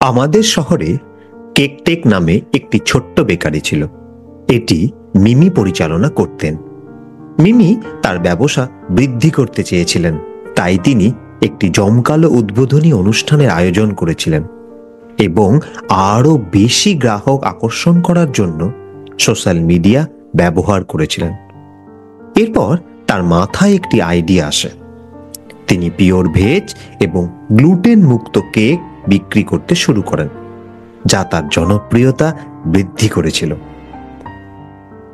আমাদের শহরে কেকটেক নামে একটি ছোট্ট বেকারি ছিল। এটি মিমি পরিচালনা করতেন। মিমি তার ব্যবসা বৃদ্ধি করতে চেয়েছিলেন, তাই তিনি একটি জমকালো উদ্বোধনী অনুষ্ঠানের আয়োজন করেছিলেন এবং আরও বেশি গ্রাহক আকর্ষণ করার জন্য সোশ্যাল মিডিয়া ব্যবহার করেছিলেন। এরপর তার মাথায় একটি আইডিয়া আসে। তিনি পিওর ভেজ এবং গ্লুটেন মুক্ত কেক বিক্রি করতে শুরু করেন, যা তার জনপ্রিয়তা বৃদ্ধি করেছিল।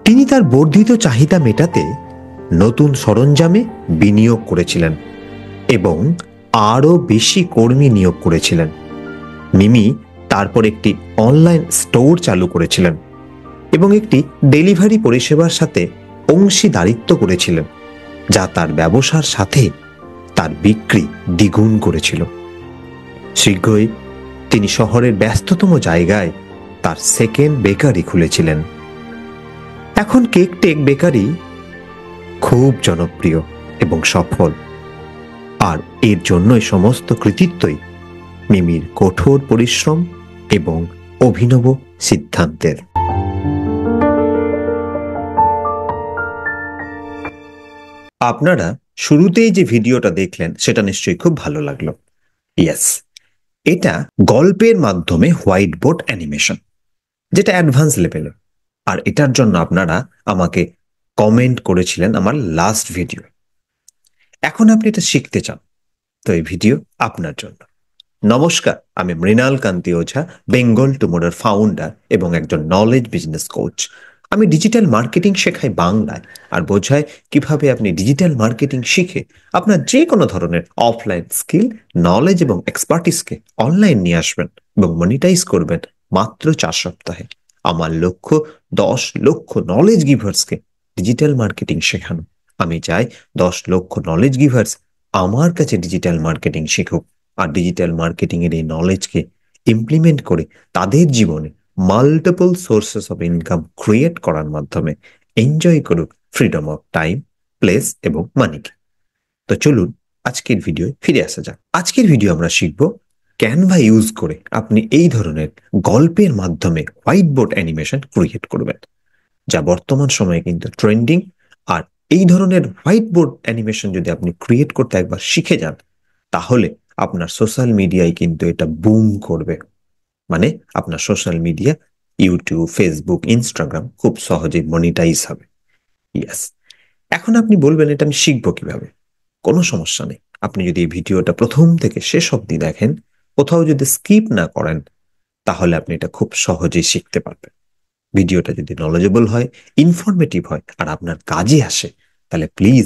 তিনি তার বর্ধিত চাহিদা মেটাতে নতুন সরঞ্জামে বিনিয়োগ করেছিলেন এবং আরও বেশি কর্মী নিয়োগ করেছিলেন। মিমি তারপর একটি অনলাইন স্টোর চালু করেছিলেন এবং একটি ডেলিভারি পরিষেবার সাথে অংশীদারিত্ব করেছিলেন, যা তার ব্যবসার সাথে তার বিক্রি দ্বিগুণ করেছিল। শীঘ্রই তিনি শহরের ব্যস্ততম জায়গায় তার সেকেন্ড বেকারি খুলেছিলেন। এখন কেকটেক বেকারি খুব জনপ্রিয় এবং সফল, আর এর জন্যই সমস্ত কৃতিত্বই মিমির কঠোর পরিশ্রম এবং অভিনব সিদ্ধান্তের। আপনারা শুরুতেই যে ভিডিওটা দেখলেন সেটা নিশ্চয়ই খুব ভালো লাগলো। ইয়েস, এটা গল্পের মাধ্যমে হোয়াইট বোর্ড অ্যানিমেশন, যেটা অ্যাডভান্স লেভেলে। আর এটার জন্য আপনারা আমাকে কমেন্ট করেছিলেন আমার লাস্ট ভিডিও। এখন আপনি এটা শিখতে চান, তো এই ভিডিও আপনার জন্য। নমস্কার, আমি মৃণাল কান্তি ওঝা, বেঙ্গল টুমোরোর ফাউন্ডার এবং একজন নলেজ বিজনেস কোচ। আমি ডিজিটাল মার্কেটিং শেখাই বাংলায় আর বোঝাই কিভাবে আপনি ডিজিটাল মার্কেটিং শিখে আপনার যে কোনো ধরনের অফলাইন স্কিল, নলেজ এবং এক্সপার্টিসকে অনলাইন নিয়ে আসবেন এবং মনিটাইজ করবেন মাত্র 4 সপ্তাহে। আমার লক্ষ্য 10 লক্ষ নলেজ গিভার্সকে ডিজিটাল মার্কেটিং শেখানো। আমি চাই 10 লক্ষ নলেজ গিভার্স আমার কাছে ডিজিটাল মার্কেটিং শিখুক আর ডিজিটাল মার্কেটিং এর এই নলেজকে ইমপ্লিমেন্ট করে তাদের জীবনে multiple sources of income create করার মাধ্যমে এনজয় করুক ফ্রিডম অফ টাইম, প্লেস এবং মানিকে। তো চলুন আজকের ভিডিও ফিরে আসা যাক। আজকের ভিডিও আমরা শিখব ক্যানভা ইউজ করে আপনি এই ধরনের গল্পের মাধ্যমে হোয়াইট বোর্ড অ্যানিমেশন ক্রিয়েট করবেন, যা বর্তমান সময়ে কিন্তু ট্রেন্ডিং। আর এই ধরনের হোয়াইট বোর্ড অ্যানিমেশন যদি আপনি ক্রিয়েট করতে একবার শিখে যান, তাহলে আপনার সোশ্যাল মিডিয়ায় কিন্তু এটা বুম করবে। মানে আপনার social media, YouTube, Facebook, Instagram খুব সহজেই মনিটাইজ হবে। ইয়েস, এখন আপনি বলবেন এটা আমি শিখবো কিভাবে? কোনো সমস্যা নেই। আপনি যদি এই ভিডিওটা প্রথম থেকে শেষ অবধি দেখেন, কোথাও যদি স্কিপ না করেন, তাহলে আপনি এটা খুব সহজেই শিখতে পারবেন। ভিডিওটা যদি নলেজেবল হয়, ইনফরমেটিভ হয় আর আপনার কাজে আসে, তাহলে প্লিজ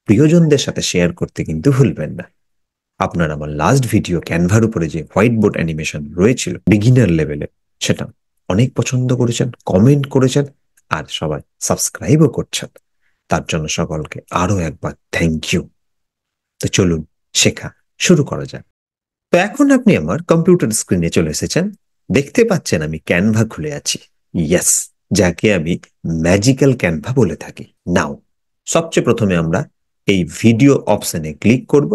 প্রিয়জনদের সাথে শেয়ার করতে কিন্তু ভুলবেন না। আপনার আমার লাস্ট ভিডিও ক্যানভার উপরে যে হোয়াইট বোর্ড অ্যানিমেশন রয়েছিল বিগিনার লেভেলে, সেটা অনেক পছন্দ করেছেন, কমেন্ট করেছেন আর সবাই সাবস্ক্রাইবও করছেন। তার জন্য সকলকে আরো একবার থ্যাংক ইউ। তো চলুন শেখা শুরু করা যাক। তো এখন আপনি আমার কম্পিউটার স্ক্রিনে চলে এসেছেন। দেখতে পাচ্ছেন আমি ক্যানভা খুলে আছি। ইয়েস, যাকে আমি ম্যাজিক্যাল ক্যানভা বলে থাকি। নাও সবচেয়ে প্রথমে আমরা এই ভিডিও অপশনে ক্লিক করব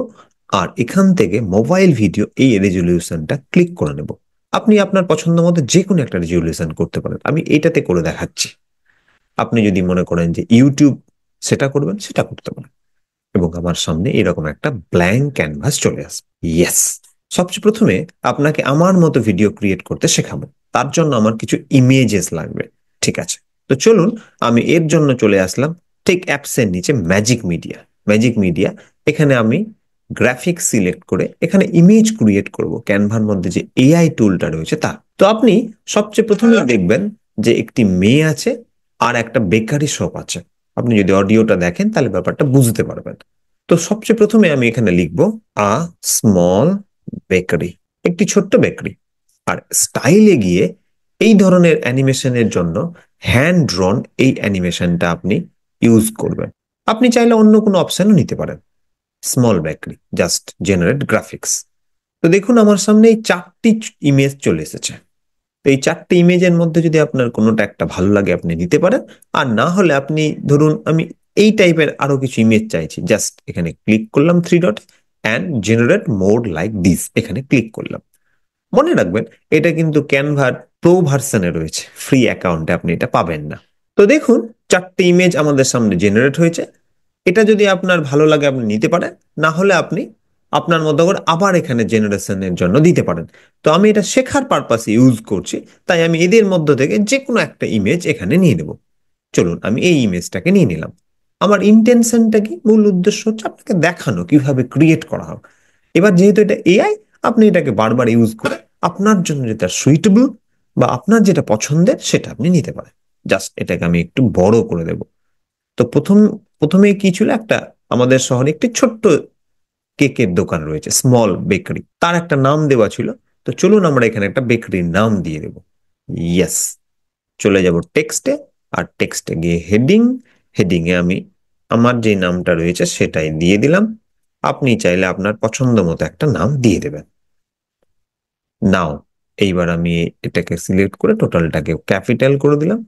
আর এখান থেকে মোবাইল ভিডিও এই রেজলিউশনটা ক্লিক করে নেব। আপনি আপনার পছন্দ মতো যে কোনো একটা রেজলিউশন করতে পারেন। আমি এটাতে করে দেখাচ্ছি। আপনি যদি মনে করেন যে ইউটিউব সেটা করবেন, সেটা করতে পারেন। এবং আমার সামনে এরকম একটা ব্ল্যাঙ্ক ক্যানভাস চলে আসবে। ইয়েস, সবচেয়ে প্রথমে আপনাকে আমার মতো ভিডিও ক্রিয়েট করতে শেখাবো। তার জন্য আমার কিছু ইমেজেস লাগবে। ঠিক আছে, তো চলুন আমি এর জন্য চলে আসলাম ঠিক অ্যাপসের নিচে ম্যাজিক মিডিয়া। ম্যাজিক মিডিয়া, এখানে আমি গ্রাফিক্স সিলেক্ট করে এখানে ইমেজ ক্রিয়েট করব ক্যানভার মধ্যে যে এআই টুলটা রয়েছে তা। তো আপনি সবচেয়ে প্রথমে দেখবেন যে একটি মেয়ে আছে আর একটা বেকারি শপ আছে। আপনি যদি অডিওটা দেখেন তাহলে ব্যাপারটা বুঝতে পারবেন। তো সবচেয়ে প্রথমে আমি এখানে লিখব আ স্মল বেকারি, একটি ছোট্ট বেকারি। আর স্টাইলে গিয়ে এই ধরনের অ্যানিমেশনের জন্য হ্যান্ড ড্রন এই অ্যানিমেশনটা আপনি ইউজ করবেন। আপনি চাইলে অন্য কোনো অপশনও নিতে পারেন। Small bakery, just generate graphics. তো দেখুন আমার সামনে এই 4টি ইমেজ চলে এসেছে। তো এই 4টি ইমেজের মধ্যে যদি আপনার কোনোটা একটা ভালো লাগে আপনি নিতে পারেন, আর না হলে আপনি ধরুন আমি এই টাইপের আরো কিছু ইমেজ চাইছি, জাস্ট এখানে ক্লিক করলাম 3 dot and generate mode like this, এখানে ক্লিক করলাম। মনে রাখবেন এটা কিন্তু ক্যানভার প্রো ভার্সনে রয়েছে, ফ্রি অ্যাকাউন্টে আপনি এটা পাবেন না। তো দেখুন 4টে ইমেজ আমাদের সামনে জেনারেট হয়েছে। এটা যদি আপনার ভালো লাগে আপনি নিতে পারেন, না হলে আপনি আপনার মতো করে আবার এখানে জেনারেশনের জন্য দিতে পারেন। তো আমি এটা শেখার পারপাসে ইউজ করছি, তাই আমি এদের মধ্য থেকে যে কোনো একটা ইমেজ এখানে নিয়ে নেব। চলুন আমি এই ইমেজটাকে নিয়ে নিলাম। আমার ইন্টেনশনটা কি, মূল উদ্দেশ্য হচ্ছে আপনাকে দেখানো কিভাবে ক্রিয়েট করা হয়। এবার যেহেতু এটা এআই, আপনি এটাকে বারবার ইউজ করে আপনার জন্য যেটা সুইটেবল বা আপনার যেটা পছন্দের সেটা আপনি নিতে পারেন। জাস্ট এটাকে আমি একটু বড় করে দেব। তো প্রথমে কি ছিল, একটা আমাদের শহরে একটি ছোট্ট কেকের দোকান রয়েছে, স্মল বেকারি, তার একটা নাম দেওয়া ছিল। তো চলুন আমরা এখানে একটা বেকারির নাম দিয়ে দেব। ইয়েস, চলে যাব টেক্সটে, আর টেক্সটে গিয়ে হেডিং এ আমি আমার যে নামটা রয়েছে সেটাই দিয়ে দিলাম। আপনি চাইলে আপনার পছন্দ মতো একটা নাম দিয়ে দেবেন। নাও এইবার আমি এটাকে সিলেক্ট করে টোটালটাকে ক্যাপিটাল করে দিলাম।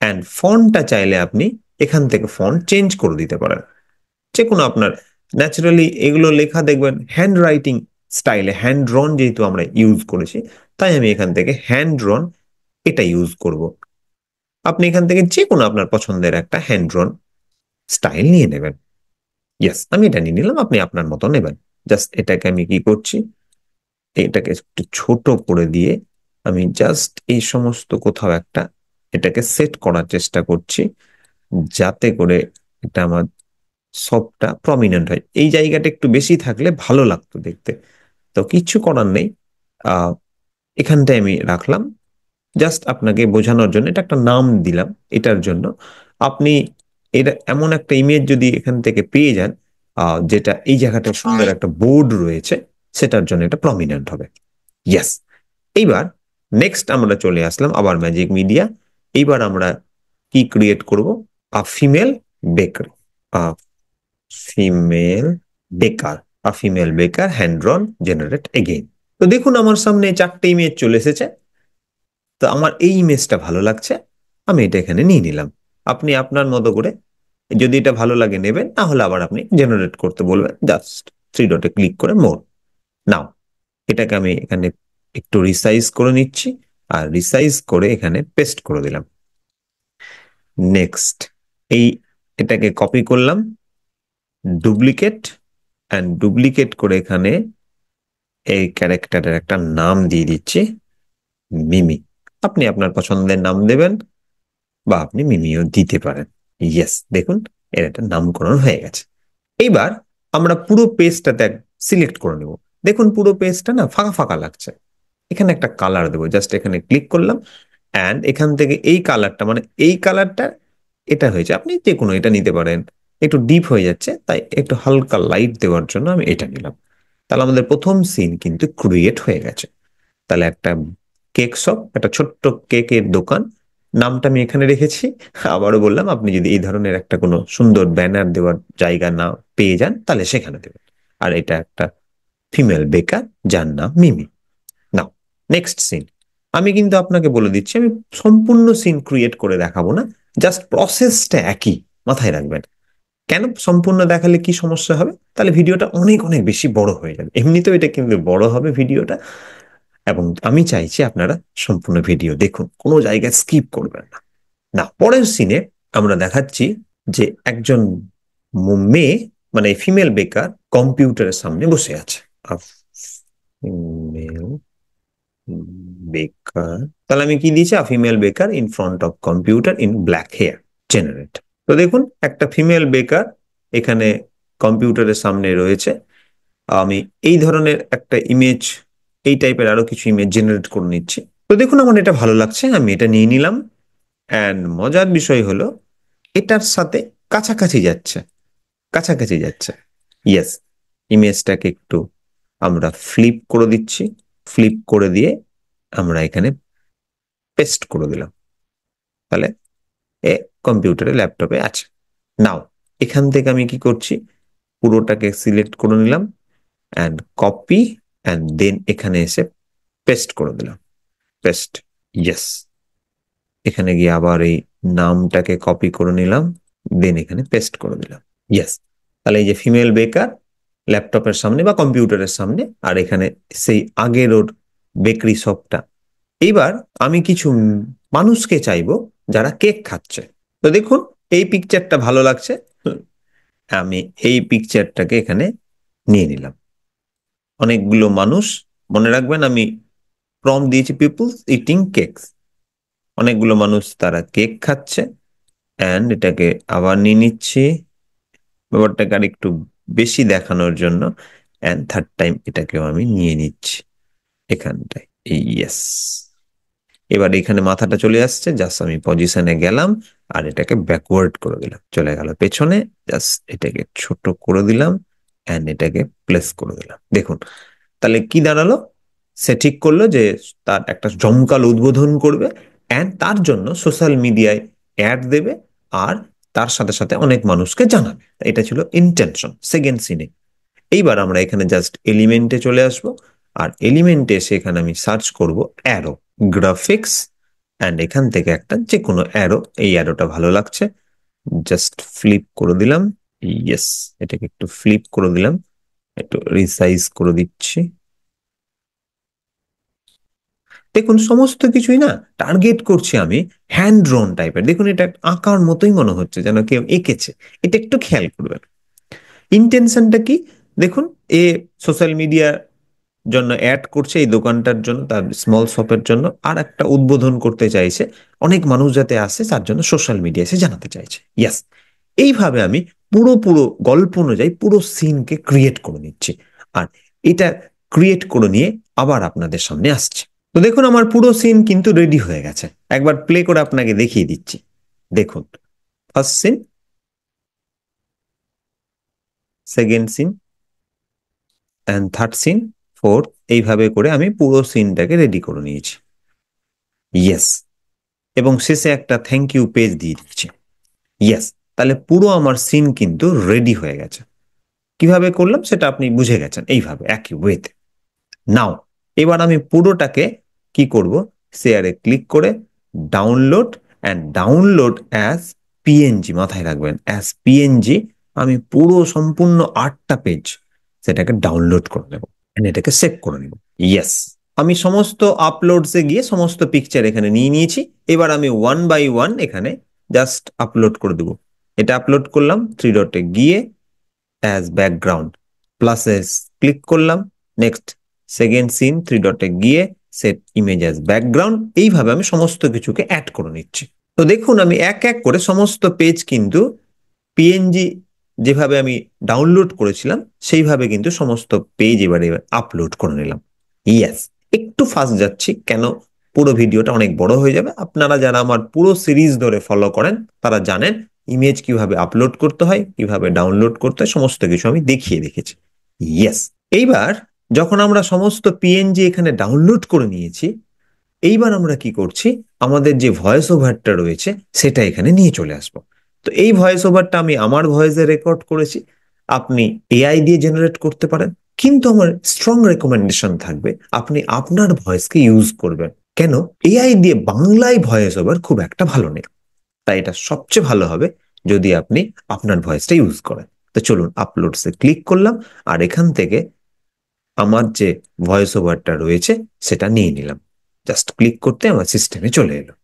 অ্যান্ড ফন্টটা চাইলে আপনি এখান থেকে ফন্ট চেঞ্জ করে দিতে পারেন, যে কোনো আপনার। ন্যাচারালি এগুলো লেখা দেখবেন হ্যান্ড রাইটিং স্টাইলে, হ্যান্ড ড্রন যেহেতু আমরা ইউজ করেছি, তাই আমি এখান থেকে হ্যান্ড ড্রন এটা ইউজ করব। আপনি এখান থেকে যে কোনো আপনার পছন্দের একটা হ্যান্ড ড্রন স্টাইল নিয়ে নেবেন। ইয়েস, আমি এটা নিয়ে নিলাম, আপনি আপনার মতো নেবেন। জাস্ট এটাকে আমি কি করছি, এটাকে একটু ছোট করে দিয়ে আমি জাস্ট এই সমস্ত কোথাও একটা এটাকে সেট করার চেষ্টা করছি, যাতে করে এটা আমার সবটা প্রমিনেন্ট হয়। এই জায়গাটা একটু বেশি থাকলে ভালো লাগতো দেখতে। তো কিচ্ছু করার নেই, আহ এখানটায় আমি রাখলাম। জাস্ট আপনাকে বোঝানোর জন্য এটা একটা নাম দিলাম এটার জন্য। আপনি এটা এমন একটা ইমেজ যদি এখান থেকে পেয়ে যান, যেটা এই জায়গাটা সুন্দর একটা বোর্ড রয়েছে, সেটার জন্য এটা প্রমিনেন্ট হবে। ইয়েস। এইবার নেক্সট আমরা চলে আসলাম আবার ম্যাজিক মিডিয়া। এইবার আমরা কি ক্রিয়েট করব, ফিমেল বেকার, ফিমেল বেকার, ফিমেল বেকার হ্যান্ড ড্রন জেনারেট এগেইন। তো দেখুন আমার সামনে 4টে ইমেজ চলে এসেছে। তো আমার এই ইমেজটা ভালো লাগছে, আমি এটা এখানে নিয়ে নিলাম। আপনি আপনার মতো করে যদি এটা ভালো লাগে নেবেন, না হলে আবার আপনি জেনারেট করতে বলবেন, জাস্ট 3 ডটে ক্লিক করে মোর। নাও এটাকে আমি এখানে একটু রিসাইজ করে নিচ্ছি, আর রিসাইজ করে এখানে পেস্ট করে দিলাম। নেক্সট এই এটাকে কপি করলাম, ডুপ্লিকেট, অ্যান্ড ডুপ্লিকেট করে এখানে এই ক্যারেক্টারের একটা নাম দিয়ে দিচ্ছি, মিমি। আপনি আপনার পছন্দের নাম দেবেন, বা আপনি মিমিও দিতে পারেন। ইয়েস, দেখুন এর একটা নামকরণ হয়ে গেছে। এইবার আমরা পুরো পেজটাতে সিলেক্ট করে নেব। দেখুন পুরো পেজটা না ফাঁকা ফাঁকা লাগছে। এখানে একটা কালার দেবো, জাস্ট এখানে ক্লিক করলাম, অ্যান্ড এখান থেকে এই কালারটা, মানে এই কালারটা এটা হয়েছে, আপনি যে কোনো এটা নিতে পারেন। একটু ডিপ হয়ে যাচ্ছে, তাই একটু হালকা লাইট দেওয়ার জন্য আমি এটা নিলাম। তাহলে আমাদের প্রথম সিন কিন্তু ক্রিয়েট হয়ে গেছে। তাহলে একটা কেক শপ, একটা ছোট্ট কেকের দোকান, নামটা আমি এখানে রেখেছি। আবারও বললাম, আপনি যদি এই ধরনের একটা কোনো সুন্দর ব্যানার দেওয়ার জায়গা না পেয়ে যান, তাহলে সেখানে দেবেন। আর এটা একটা ফিমেল বেকার যার নাম মিমি। নাও নেক্সট সিন। আমি কিন্তু আপনাকে বলে দিচ্ছি, আমি সম্পূর্ণ সিন ক্রিয়েট করে দেখাবো না, জাস্ট প্রসেসটা একই, মাথায় রাখবেন। কেন সম্পূর্ণ দেখালে কি সমস্যা হবে, তাহলে ভিডিওটা অনেক অনেক বেশি বড় হয়ে যাবে। এমনিতেও এটা কিন্তু বড় হবে ভিডিওটা, এবং আমি চাইছি আপনারা সম্পূর্ণ ভিডিও দেখুন, কোনো জায়গায় স্কিপ করবেন না। না, পরের সিনে আমরা দেখাচ্ছি যে একজন মেয়ে, মানে ফিমেল বেকার কম্পিউটারের সামনে বসে আছে। ফিমেল বেকার, তাহলে আমি কি দিয়েছি, female baker in front of computer in black hair generate. তো দেখুন একটা ফিমেল বেকার এখানে কম্পিউটারের সামনে রয়েছে। আমি এই ধরনের একটা ইমেজ, এই টাইপের আরো কিছু ইমেজ জেনারেট করে নিচ্ছি। তো দেখুন আমার এটা ভালো লাগছে, আমি এটা নিয়ে নিলাম। অ্যান্ড মজার বিষয় হলো এটার সাথে কাছাকাছি যাচ্ছে, কাছাকাছি যাচ্ছে। ইয়েস, ইমেজটাকে একটু আমরা ফ্লিপ করে দিচ্ছি, ফ্লিপ করে দিয়ে আমরা এখানে পেস্ট করে দিলাম। তাহলে এ কম্পিউটারে ল্যাপটপে আছে। নাও এখান থেকে আমি কি করছি, পুরোটাকে সিলেক্ট করে নিলাম, অ্যান্ড কপি, অ্যান্ড দেন এখানে এসে পেস্ট করে দিলাম, পেস্ট। ইয়েস, এখানে গিয়ে আবার এই নামটাকে কপি করে নিলাম, দেন এখানে পেস্ট করে দিলাম। ইয়েস, তাহলে এই যে ফিমেল বেকার ল্যাপটপের সামনে বা কম্পিউটারের সামনে, আর এখানে সেই আগের ওর বেকারি শপটা। এইবার আমি কিছু মানুষকে চাইবো যারা কেক খাচ্ছে। তো দেখুন এই পিকচারটা ভালো লাগছে, আমি এই পিকচারটাকে এখানে নিয়ে নিলাম। অনেকগুলো মানুষ, মনে রাখবেন আমি প্রম্পট দিয়েছি পিপলস ইটিং কেকস, অনেকগুলো মানুষ তারা কেক খাচ্ছে। অ্যান্ড এটাকে আবার নিয়ে নিচ্ছি ব্যাপারটাকে আর একটু বেশি দেখানোর জন্য। অ্যান্ড থার্ড টাইম এটাকেও আমি নিয়ে নিচ্ছি এখানটায়। ইয়েস, এবার এখানে মাথাটা চলে আসছে, জাস্ট আমি পজিশনে গেলাম আর এটাকে ব্যাকওয়ার্ড করে দিলাম, চলে গেল পেছনে। জাস্ট এটাকে ছোট করে দিলাম অ্যান্ড এটাকে প্লেস করে দিলাম। দেখুন তাহলে কি দাঁড়ালো, সে ঠিক করলো যে তার একটা জমকালো উদ্বোধন করবে অ্যান্ড তার জন্য সোশ্যাল মিডিয়ায় অ্যাড দেবে আর তার সাথে সাথে অনেক মানুষকে জানাবে। এটা ছিল ইন্টেনশন সেকেন্ড সিনে। এইবার আমরা এখানে জাস্ট এলিমেন্টে চলে আসব আর এলিমেন্টে এসে এখানে আমি সার্চ করব অ্যারো গ্রাফিক্স অ্যান্ড এখান থেকে একটা যে কোনো অ্যারো, এই অ্যারোটা ভালো লাগছে, জাস্ট ফ্লিপ করে দিলাম। ইয়েস, এটাকে একটু ফ্লিপ করে দিলাম, একটু রিসাইজ করে দিচ্ছি। দেখুন সমস্ত কিছুই না টার্গেট করছি আমি হ্যান্ড ড্রন টাইপের। দেখুন এটা আঁকার মতোই মনে হচ্ছে, যেন কেউ এঁকেছে। এটা একটু খেয়াল করবেন ইন্টেনশনটা কি। দেখুন এ সোশ্যাল মিডিয়ার জন্য অ্যাড করছে, এই দোকানটার জন্য, তার স্মল শপের জন্য, আর একটা উদ্বোধন করতে চাইছে, অনেক মানুষ যাতে আসে তার জন্য সোশ্যাল মিডিয়া এসে জানাতে চাইছে। ইয়াস, এইভাবে আমি পুরো পুরো গল্প অনুযায়ী পুরো সিনকে ক্রিয়েট করে নিচ্ছি আর এটা ক্রিয়েট করে নিয়ে আবার আপনাদের সামনে আসছে। তো দেখুন আমার পুরো সিন কিন্তু রেডি হয়ে গেছে, একবার প্লে করে আপনাকে দেখিয়ে দিচ্ছি। দেখুন first scene, second scene and third scene, fourth, এইভাবে করে আমি পুরো সিনটাকে রেডি করে নিয়েছি। ইয়েস, এবং শেষে একটা থ্যাংক ইউ পেজ দিয়ে দিচ্ছি। ইয়েস, তাহলে পুরো আমার সিন কিন্তু রেডি হয়ে গেছে। কিভাবে করলাম সেটা আপনি বুঝে গেছেন, এইভাবে একই ওয়েতে। নাও এবার আমি পুরোটাকে কি করব, শেয়ারে ক্লিক করে download and download as PNG, মাথায় রাখবেন অ্যাজ পিএনজি। আমি পুরো সম্পূর্ণ 8টা পেজ সেটাকে ডাউনলোড করে নেব, এটাকে সেভ করে নেব। ইয়েস, আমি সমস্ত আপলোডসে গিয়ে সমস্ত পিকচার এখানে নিয়ে নিয়েছি। এবার আমি ওয়ান বাই ওয়ান এখানে জাস্ট আপলোড করে দেবো। এটা আপলোড করলাম, থ্রি ডটে গিয়ে অ্যাজ ব্যাকগ্রাউন্ড প্লাসে ক্লিক করলাম। নেক্সট সেকেন্ড সিন, থ্রি ডটে গিয়ে সেট ইমেজ অ্যাজ ব্যাকগ্রাউন্ড। এইভাবে আমি সমস্ত কিছুকে অ্যাড করে নিচ্ছি। তো দেখুন আমি এক এক করে সমস্ত পেজ কিন্তু পিএনজি যেভাবে আমি ডাউনলোড করেছিলাম সেইভাবে কিন্তু সমস্ত পেজ এবারে আপলোড করে নিলাম। ইয়েস, একটু ফাস্ট যাচ্ছি কেন, পুরো ভিডিওটা অনেক বড় হয়ে যাবে। আপনারা যারা আমার পুরো সিরিজ ধরে ফলো করেন তারা জানেন ইমেজ কিভাবে আপলোড করতে হয়, কিভাবে ডাউনলোড করতে হয়, সমস্ত কিছু আমি দেখিয়ে রেখেছি। ইয়েস, এইবার যখন আমরা সমস্ত পিএনজি এখানে ডাউনলোড করে নিয়েছি, এইবার আমরা কি করছি, আমাদের যে ভয়েস ওভারটা রয়েছে সেটা এখানে নিয়ে চলে আসবো। তো এই ভয়েস ওভারটা আমি আমার ভয়েসে রেকর্ড করেছি, আপনি এআই দিয়ে জেনারেট করতে পারেন, কিন্তু আমার স্ট্রং রেকমেন্ডেশন থাকবে আপনি আপনার ভয়েসকে ইউজ করবেন। কেন, এআই দিয়ে বাংলায় ভয়েস ওভার খুব একটা ভালো নেই, তাই এটা সবচেয়ে ভালো হবে যদি আপনি আপনার ভয়েসটা ইউজ করেন। তো চলুন আপলোডসে ক্লিক করলাম আর এখান থেকে আমার যে ভয়েস ওভারটা রয়েছে সেটা নিয়ে নিলাম। জাস্ট ক্লিক করতে আমার সিস্টেমে চলে এলো,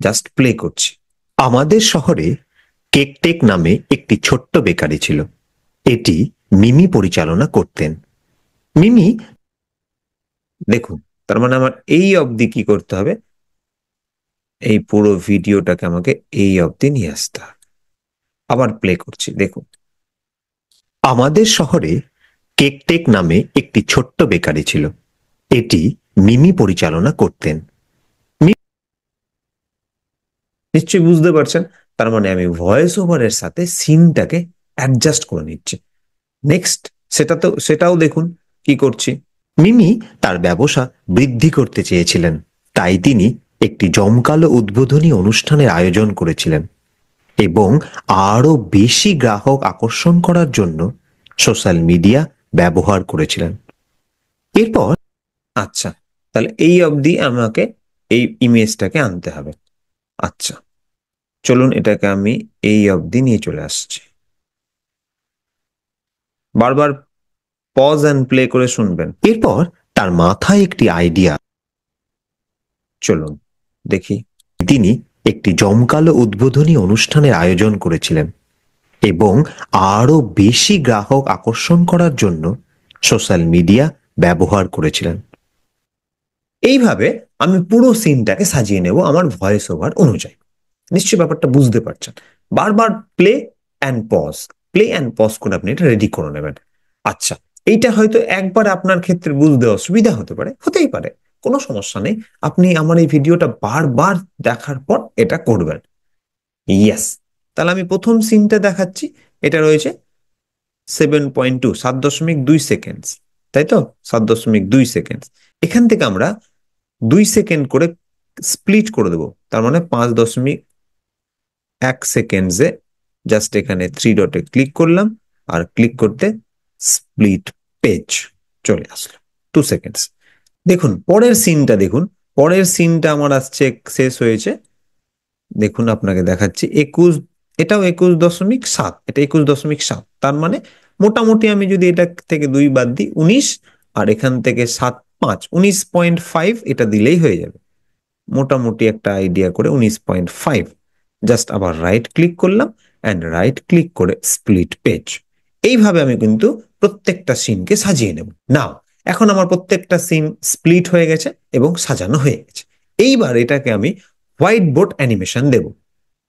জাস্ট প্লে করছি। আমাদের শহরে কেকটেক নামে একটি ছোট্ট বেকারি ছিল। এটি মিমি পরিচালনা করতেন। মিমি, দেখুন তার মানে আমার এই অবধি কি করতে হবে, এই পুরো ভিডিওটাকে আমাকে এই অবধি নিয়ে আসতে হবে। আবার প্লে করছি, দেখুন আমাদের শহরে কেকটেক নামে একটি ছোট্ট বেকারি ছিল। এটি মিমি পরিচালনা করতেন। নিশ্চয়ই বুঝতে পারছেন, তার মানে আমি ভয়েস ওভারের সাথে সিনটাকে অ্যাডজাস্ট করে নিচ্ছি। নেক্সট সেটাও দেখুন কি করছি। মিমি তার ব্যবসা বৃদ্ধি করতে চেয়েছিলেন, তাই তিনি একটি জমকালো উদ্বোধনী অনুষ্ঠানের আয়োজন করেছিলেন এবং আরো বেশি গ্রাহক আকর্ষণ করার জন্য সোশ্যাল মিডিয়া ব্যবহার করেছিলেন। এরপর আচ্ছা, তাহলে এই অবধি আমাকে এই ইমেজটাকে আনতে হবে। আচ্ছা চলুন এটাকে আমি এই অবধি নিয়ে চলে আসছি। বারবার পজ অ্যান্ড প্লে করে শুনবেন। এরপর তার মাথায় একটি আইডিয়া। চলুন দেখি। তিনি একটি জমকালো উদ্বোধনী অনুষ্ঠানের আয়োজন করেছিলেন এবং আরো বেশি গ্রাহক আকর্ষণ করার জন্য সোশ্যাল মিডিয়া ব্যবহার করেছিলেন। এইভাবে আমি পুরো সিনটাকে সাজিয়ে নেব আমার ভয়েস ওভার অনুযায়ী। নিশ্চয়ই ব্যাপারটা বুঝতে পারছেন। বারবার play and pause, play and pause করে আপনি এটা রেডি করে নেবেন। আচ্ছা, এইটা হয়তো একবার আপনার ক্ষেত্রে বুঝতে অসুবিধা হতে পারে, হতেই পারে, কোনো সমস্যা নেই। আপনি আমার এই ভিডিওটা বারবার দেখার পর এটা করবেন। ইয়েস, তাহলে আমি প্রথম সিনটা দেখাচ্ছি। এটা রয়েছে 7.2, 7.2 সেকেন্ড, তাই তো? 7.2 সেকেন্ড। এখান থেকে আমরা 2 সেকেন্ড করে স্প্লিট করে দেবো, তার মানে 5.1 সেকেন্ডে জাস্ট এখানে 3 ডটে ক্লিক করলাম, আর ক্লিক করতে স্প্লিট পেজ চলে আসলো 2 সেকেন্ড। দেখুন পরের সিনটা, দেখুন পরের সিনটা আমার আসছে, শেষ হয়েছে। দেখুন আপনাকে দেখাচ্ছি 21, এটাও 21.7, এটা 21.7, তার মানে মোটামুটি আমি যদি এটা থেকে 2 বাদ দিই 19, আর এখান থেকে 7, 5, 19.5 এটা দিলেই হয়ে যাবে। মোটামুটি একটা আইডিয়া করে 19.5। জাস্ট আবার রাইট ক্লিক করলাম, অ্যান্ড রাইট ক্লিক করে স্প্লিট পেজ। এইভাবে আমি কিন্তু প্রত্যেকটা সিনকে সাজিয়ে নেব। নাও এখন আমার প্রত্যেকটা সিন স্প্লিট হয়ে গেছে এবং সাজানো হয়ে গেছে। এইবার এটাকে আমি হোয়াইট বোর্ড অ্যানিমেশন দেব।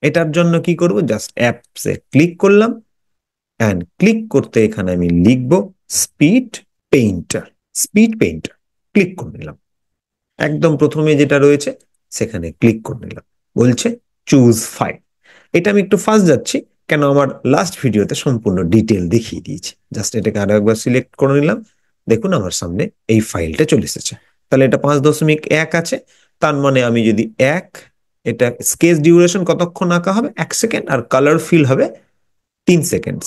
এটার জন্য কি করব, জাস্ট অ্যাপসে ক্লিক করলাম, অ্যান্ড ক্লিক করতে এখানে আমি লিখব speed painter. Speed painter click করে নিলাম। একদম প্রথমে যেটা রয়েছে সেখানে ক্লিক করে নিলাম, বলছে চুজ ফাইল। এটা আমি একটু ফাস্ট যাচ্ছি, কেন আমার লাস্ট ভিডিওতে সম্পূর্ণ ডিটেল দেখিয়ে দিয়েছি। জাস্ট এটাকে আরো একবার সিলেক্ট করে নিলাম। দেখুন আমার সামনে এই ফাইলটা চলে এসেছে। তাহলে এটা 5.1 আছে, তার মানে আমি যদি এটা স্কেচ ডিউরেশন কতক্ষণ আঁকা হবে 1 সেকেন্ড, আর কালার ফিল হবে 3 সেকেন্ড।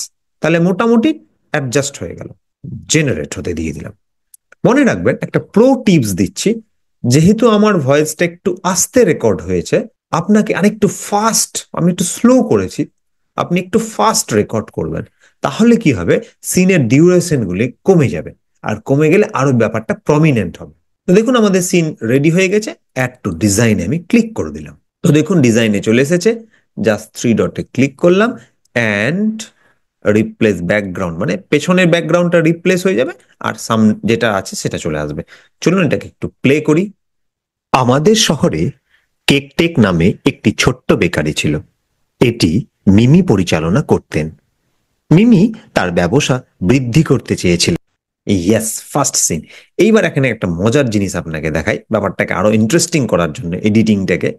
তাহলে মোটামুটি অ্যাডজাস্ট হয়ে গেল। জেনারেট হতে দিয়ে দিলাম। মনে রাখবেন একটা প্রো টিপস দিচ্ছি, যেহেতু আমার ভয়েসটা একটু আস্তে রেকর্ড হয়েছে, আপনাকে আরেকটু ফাস্ট, আমি একটু স্লো করেছি, আপনি একটু ফাস্ট রেকর্ড করবেন। তাহলে কি হবে, সিনের ডিউরেশন গুলি কমে যাবে, আর কমে গেলে আরো ব্যাপারটা প্রমিনেন্ট হবে। তো দেখুন আমাদের সিন রেডি হয়ে গেছে। অ্যাড টু ডিজাইনে আমি ক্লিক করে দিলাম। তো দেখুন ডিজাইনে চলে এসেছে। জাস্ট 3 ডটে ক্লিক করলাম, অ্যান্ড রিপ্লেস ব্যাকগ্রাউন্ড, মানে পেছনের ব্যাকগ্রাউন্ডটা রিপ্লেস হয়ে যাবে, আর যেটা আছে সেটা চলে আসবে। চলুন এটাকে একটু প্লে করি। আমাদের শহরে কেকটেক নামে একটি ছোট্ট বেকারি ছিল। এটি মিমি পরিচালনা করতেন। মিমি তার ব্যবসা বৃদ্ধি করতে চেয়েছিল। Yes, first scene. এইবার এখানে একটা মজার জিনিস আপনাকে দেখাই, ব্যাপারটাকে আরো ইন্টারেস্টিং করার জন্য এডিটিংটাকে।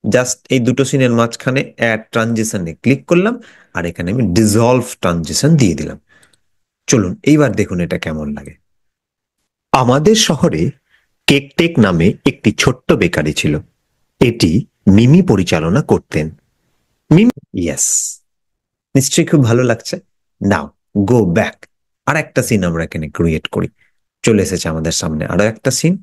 জাস্ট এই দুটো সিনের মাঝখানে অ্যাড ট্রানজিশনে ক্লিক করলাম, আর এখানে আমি ডিসলভ ট্রানজিশন দিয়ে দিলাম। চলুন এইবার দেখুন এটা কেমন লাগে। আমাদের শহরে কেকটেক নামে একটি ছোট্ট বেকারি ছিল। এটি মিমি পরিচালনা করতেন। মিমি, ইয়েস, নিশ্চয়ই খুব ভালো লাগছে। নাও গো ব্যাক, আর একটা সিন আমরা এখানে ক্রিয়েট করি। চলে এসেছে আমাদের সামনে আরো একটা সিন।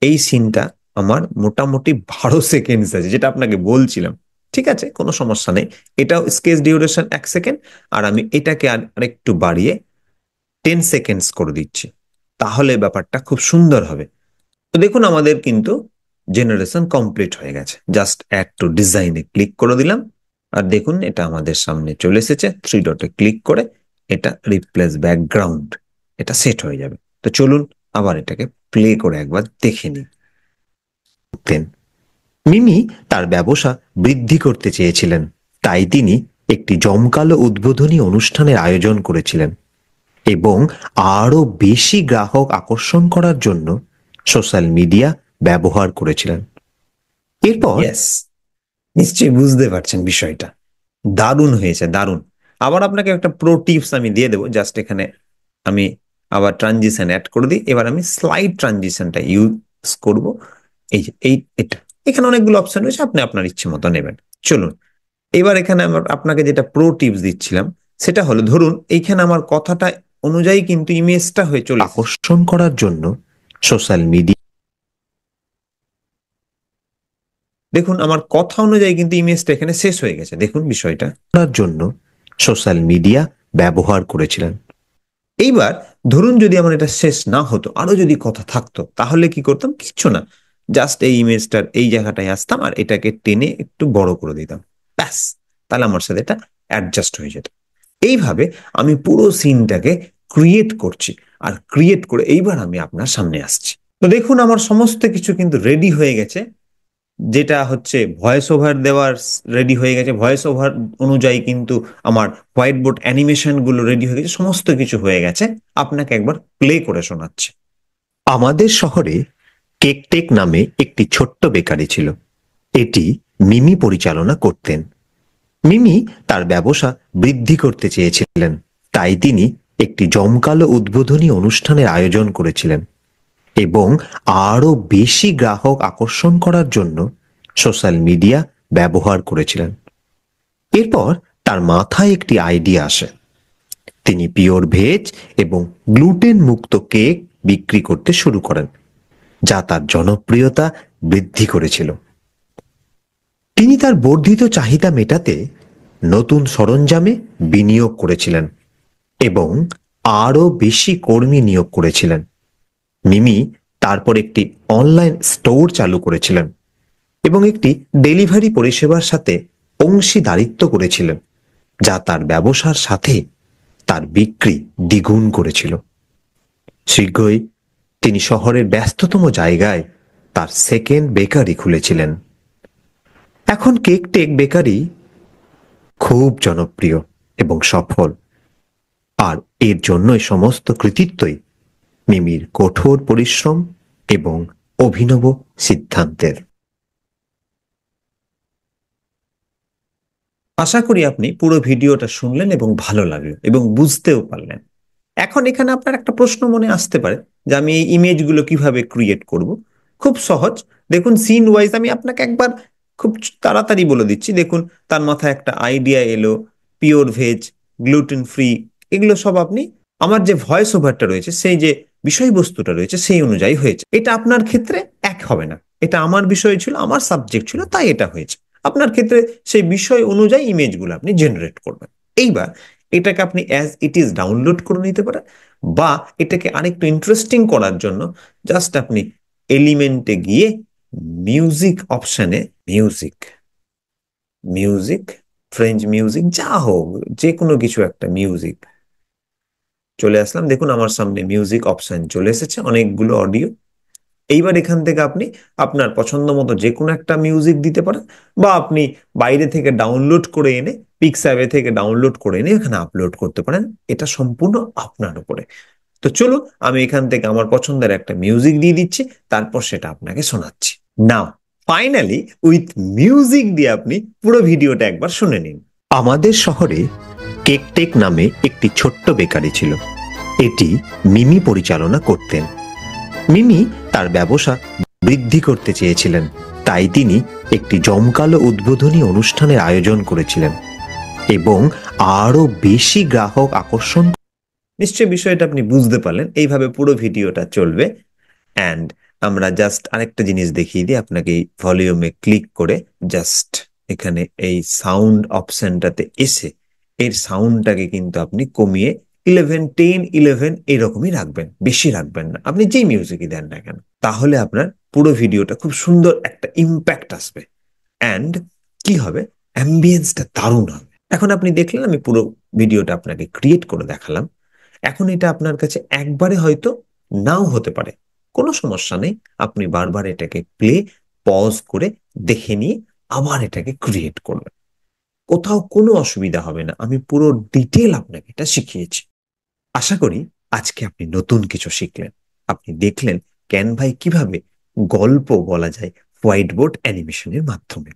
এই সিনটা আমার মোটামুটি 12 সেকেন্ড আছে, যেটা আপনাকে বলছিলাম। ঠিক আছে, কোনো সমস্যা নেই। এটাও স্কেচ ডিউরেশন 1 সেকেন্ড, আর আমি এটাকে আরেকটু বাড়িয়ে 10 সেকেন্ড করে দিচ্ছি। তাহলে ব্যাপারটা খুব সুন্দর হবে। তো দেখুন আমাদের কিন্তু জেনারেশন কমপ্লিট হয়ে গেছে। জাস্ট অ্যাড টু ডিজাইনে ক্লিক করে দিলাম, আর দেখুন এটা আমাদের সামনে চলে এসেছে। 3 ডটে ক্লিক করে এটা রিপ্লেস ব্যাকগ্রাউন্ড, এটা সেট হয়ে যাবে। তো চলুন আবার এটাকে প্লে করে একবার দেখে নিই। মিমি তার ব্যবসা বৃদ্ধি করতে চেয়েছিলেন, তাই তিনি একটি জমকালো উদ্বোধনী অনুষ্ঠানের আয়োজন করেছিলেন এবং আরো বেশি গ্রাহক আকর্ষণ করার জন্য সোশ্যাল মিডিয়া ব্যবহার করেছিলেন। এরপর নিশ্চয়ই বুঝতে পারছেন বিষয়টা। দারুণ হয়েছে, দারুণ। আবার আপনাকে একটা প্রো টিপস আমি দিয়ে দেবো। জাস্ট এখানে আমি আবার ট্রানজিশন অ্যাড করে দিই। এবার আমি স্লাইড ট্রানজিশনটা ইউজ করব। এই যে এটা, এখানে অনেকগুলো অপশন রয়েছে, আপনি আপনার ইচ্ছে মতো নেবেন। চলুন এবার এখানে আমার আপনাকে যেটা প্রো টিপস দিচ্ছিলাম, সেটা হলো ধরুন এইখানে আমার কথাটা অনুযায়ী কিন্তু ইমেজটা হয়ে চলে আকর্ষণ করার জন্য সোশ্যাল মিডিয়া। দেখুন আমার কথা অনুযায়ী কিন্তু ইমেজটা এখানে শেষ হয়ে গেছে। দেখুন বিষয়টা করার জন্য সোশ্যাল মিডিয়া ব্যবহার করেছিলেন। এইবার ধরুন যদি আমার এটা শেষ না হতো, আরো যদি কথা থাকতো, তাহলে কি করতাম? কিচ্ছু না, জাস্ট এই ইমেজটার এই জায়গাটায় আসতাম আর এটাকে টেনে একটু বড় করে দিতাম, ব্যাস, তাহলে আমার সাথে এটা অ্যাডজাস্ট হয়ে যেত। এইভাবে আমি পুরো সিনটাকে ক্রিয়েট করছি, আর ক্রিয়েট করে এইবার আমি আপনার সামনে আসছি। তো দেখুন আমার সমস্ত কিছু কিন্তু রেডি হয়ে গেছে, যেটা হচ্ছে ভয়েস ওভার দেওয়ার রেডি হয়ে গেছে, ভয়েস ওভার অনুযায়ী কিন্তু আমার হোয়াইট বোর্ড অ্যানিমেশন গুলো রেডি হয়ে গেছে, সমস্ত কিছু হয়ে গেছে। আপনাকে একবার প্লে করে শোনাচ্ছি। আমাদের শহরে কেকটেক নামে একটি ছোট্ট বেকারি ছিল। এটি মিমি পরিচালনা করতেন। মিমি তার ব্যবসা বৃদ্ধি করতে চেয়েছিলেন, তাই তিনি একটি জমকালো উদ্বোধনী অনুষ্ঠানের আয়োজন করেছিলেন এবং আরো বেশি গ্রাহক আকর্ষণ করার জন্য সোশ্যাল মিডিয়া ব্যবহার করেছিলেন। এরপর তার মাথায় একটি আইডিয়া আসে। তিনি পিওর ভেজ এবং গ্লুটেন মুক্ত কেক বিক্রি করতে শুরু করেন, যা তার জনপ্রিয়তা বৃদ্ধি করেছিল। তিনি তার বর্ধিত চাহিদা মেটাতে নতুন সরঞ্জামে বিনিয়োগ করেছিলেন এবং আরো বেশি কর্মী নিয়োগ করেছিলেন। মিমি তারপর একটি অনলাইন স্টোর চালু করেছিলেন এবং একটি ডেলিভারি পরিষেবার সাথে অংশীদারিত্ব করেছিলেন, যা তার ব্যবসার সাথে তার বিক্রি দ্বিগুণ করেছিল। শীঘ্রই তিনি শহরের ব্যস্ততম জায়গায় তার সেকেন্ড বেকারি খুলেছিলেন। এখন কেকটেক বেকারি খুব জনপ্রিয় এবং সফল, আর এর জন্যই সমস্ত কৃতিত্বই মিমির কঠোর পরিশ্রম এবং অভিনব সিদ্ধান্তের। আশা করি আপনি পুরো ভিডিওটা শুনলেন এবং ভালো লাগলো এবং বুঝতেও পারলেন। এখন এখানে আপনার একটা প্রশ্ন মনে আসতে পারে যে আমি এই ইমেজগুলো কিভাবে ক্রিয়েট করব। খুব সহজ। দেখুন সিন ওয়াইজ আমি আপনাকে একবার খুব তাড়াতাড়ি বলে দিচ্ছি। দেখুন তার মাথায় একটা আইডিয়া এলো, পিওর ভেজ, গ্লুটেন ফ্রি, এগুলো সব আপনি আমার যে ভয়েস ওভারটা রয়েছে, সেই যে বিষয়বস্তুটা রয়েছে সেই অনুযায়ী হয়েছে। এটা আপনার ক্ষেত্রে এক হবে না, এটা আমার বিষয় ছিল, আমার সাবজেক্ট ছিল, তাই এটা হয়েছে। আপনার ক্ষেত্রে সেই বিষয় অনুযায়ী ইমেজগুলো আপনি জেনারেট করবেন। এইবার এটাকে আপনি অ্যাজ ইট ইজ ডাউনলোড করে নিতে পারেন, বা এটাকে আরেকটু ইন্টারেস্টিং করার জন্য জাস্ট আপনি এলিমেন্টে গিয়ে মিউজিক অপশনে, মিউজিক, মিউজিক, ফ্রেঞ্চ মিউজিক, যা হোক, যে কোনো কিছু একটা মিউজিক, চলে আসলাম। দেখুন আমার সামনে মিউজিক অপশন চলে এসেছে, অনেকগুলো অডিও। এইবার এখান থেকে আপনি আপনার পছন্দ মতো যে কোনো একটা মিউজিক দিতে পারেন, বা আপনি বাইরে থেকে ডাউনলোড করে এনে, পিক্সাভে থেকে ডাউনলোড করে এনে এখানে আপলোড করতে পারেন। এটা সম্পূর্ণ আপনার উপরে। তো চলুন আমি এখান থেকে আমার পছন্দের একটা মিউজিক দিয়ে দিচ্ছি, তারপর সেটা আপনাকে শোনাচ্ছি। নাও ফাইনালি উইথ মিউজিক দিয়ে আপনি পুরো ভিডিওটা একবার শুনে নিন। আমাদের শহরে কেকটেক নামে একটি ছোট্ট বেকারি ছিল। এটি মিমি পরিচালনা করতেন। মিমি তার ব্যবসা বৃদ্ধি করতে চেয়েছিলেন, তাই তিনি একটি জমকালো উদ্বোধনী অনুষ্ঠানের আয়োজন করেছিলেন এবং আরো বেশি গ্রাহক আকর্ষণ। নিশ্চয়ই বিষয়টা আপনি বুঝতে পারলেন। এইভাবে পুরো ভিডিওটা চলবে। অ্যান্ড আমরা জাস্ট আরেকটা জিনিস দেখিয়ে দিই আপনাকে। এই ভলিউমে ক্লিক করে জাস্ট এখানে এই সাউন্ড অপশনটাতে এসে এর সাউন্ডটাকে কিন্তু আপনি কমিয়ে 11, 10, 11 এরকমই রাখবেন, বেশি রাখবেন না। আপনি যেই মিউজিকই দেন না কেন, তাহলে আপনার পুরো ভিডিওটা খুব সুন্দর একটা ইম্প্যাক্ট আসবে। অ্যান্ড কি হবে, অ্যাম্বিয়েন্সটা দারুণ হবে। এখন আপনি দেখলেন আমি পুরো ভিডিওটা আপনাকে ক্রিয়েট করে দেখালাম। এখন এটা আপনার কাছে একবারে হয়তো নাও হতে পারে, কোনো সমস্যা নেই। আপনি বারবার এটাকে প্লে পজ করে দেখে নিয়ে আবার এটাকে ক্রিয়েট করবেন, কোথাও কোনো অসুবিধা হবে না। আমি পুরো ডিটেল আপনাকে এটা শিখিয়েছি। আশা করি আজকে আপনি নতুন কিছু শিখলেন। আপনি দেখলেন ক্যানভায় কিভাবে গল্প বলা যায় হোয়াইট বোর্ড অ্যানিমেশনের মাধ্যমে।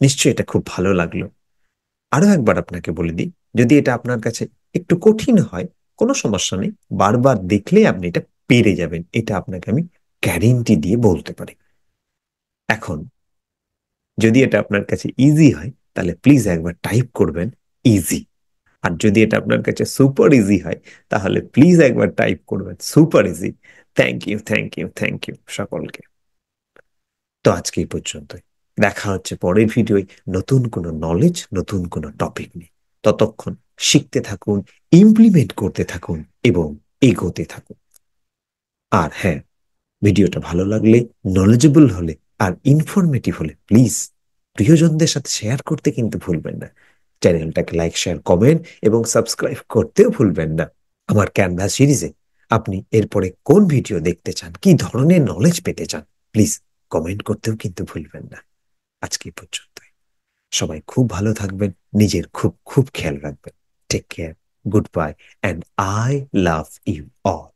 নিশ্চয়ই এটা খুব ভালো লাগলো। আরো একবার আপনাকে বলে দিই, যদি এটা আপনার কাছে একটু কঠিন হয়, কোনো সমস্যা নেই, বারবার দেখলেই আপনি এটা পেরে যাবেন, এটা আপনাকে আমি গ্যারেন্টি দিয়ে বলতে পারি। এখন যদি এটা আপনার কাছে ইজি হয়, তাহলে প্লিজ একবার টাইপ করবেন ইজি। আর যদি এটা আপনার কাছে সুপার ইজি হয়, তাহলে প্লিজ একবার টাইপ করবেন super easy. Thank you, thank you, thank you সকলকে। তো আজকে এই পর্যন্তই। দেখা হচ্ছে পরের ভিডিওয় নতুন কোনো নলেজ, নতুন কোনো টপিক নিয়ে। ততক্ষণ শিখতে থাকুন, ইমপ্লিমেন্ট করতে থাকুন এবং এগোতে থাকুন। আর হ্যাঁ, ভিডিওটা ভালো লাগলে, নলেজেবল হলে আর ইনফরমেটিভ হলে প্লিজ প্রিয়জনদের সাথে শেয়ার করতে কিন্তু ভুলবেন না। চ্যানেলটাকে লাইক, শেয়ার, কমেন্ট এবং সাবস্ক্রাইব করতেও ভুলবেন না। আমার ক্যানভাস সিরিজে আপনি এরপরে কোন ভিডিও দেখতে চান, কি ধরনের নলেজ পেতে চান, প্লিজ কমেন্ট করতেও কিন্তু ভুলবেন না। আজকে এই পর্যন্তই। সবাই খুব ভালো থাকবেন, নিজের খুব খুব খেয়াল রাখবেন। Take care, goodbye, and I love you all.